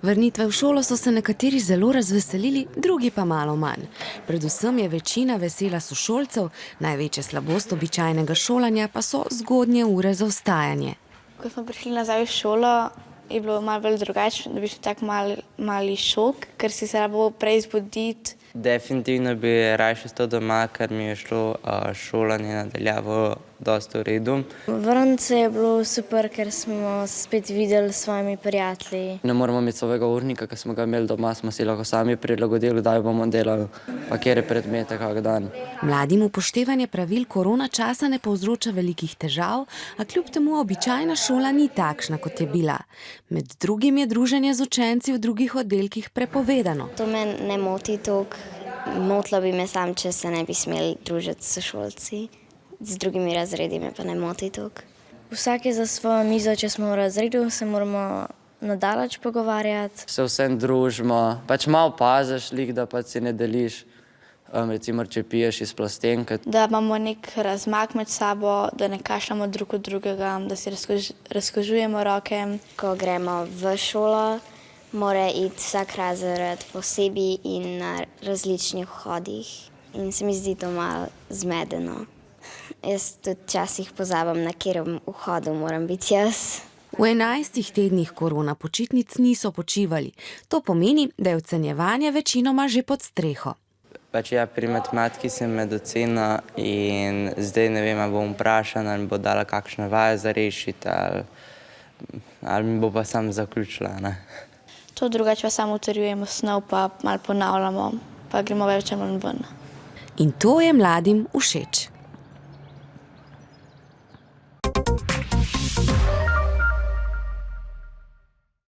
Vrnitve v šolo so se nekateri zelo razveselili, drugi pa malo manj. Predvsem je večina vesela sošolcev, največja slabost običajnega šolanja pa so zgodnje ure za vstajanje. Ko smo prišli nazaj v šolo, je bilo malo bolj drugače, da bi šel tak mali šok, ker si se rabo prej zbuditi. Definitivno bi raje stal doma, ker mi je šlo šolanje nadaljavo dosti v redu. Vrniti se je bilo super, ker smo se spet videli s svojimi prijatelji. Ne moramo imeti svojega urnika, ki smo ga imeli doma, smo si lahko sami prilagodili, kdaj bomo delali, pa kjer je predmete kak dan. Mladim upoštevanje pravil korona časa ne povzroča velikih težav, a kljub temu običajna šola ni takšna, kot je bila. Med drugim je druženje z učenci v drugih oddelkih prepovedano. To me ne moti toliko. Motilo bi me sam, če se ne bi smeli družiti s sošolci. Z drugimi razredi me pa ne moti toliko. Vsak je za svojo mizo, če smo v razredu, se moramo nadaleč pogovarjati. Se vsem družimo, pač malo paziš, da pač si ne deliš, recimo, če piješ iz plastenke. Da imamo nek razmak med sabo, da ne kašljamo drug od drugega, da si razkužujemo roke. Ko gremo v šolo, mora iti vsak razred posebej in na različnih vhodih. In se mi zdi to malo zmedeno. Jaz tudi včasih pozabim, na katerem vhodu moram biti jaz. V 11 tednih korona počitnic niso počivali. To pomeni, da je ocenjevanje večinoma že pod streho. Pač ja, pri matematiki sem med oceno in zdaj ne vem, ali bom vprašala, ali mi bo dala kakšne vaje za rešiti, ali mi bo pa sam zaključila, ne. To drugače pa samo utrjujemo snov, pa malo ponavljamo, pa gremo več ali manj ven. In to je mladim všeč.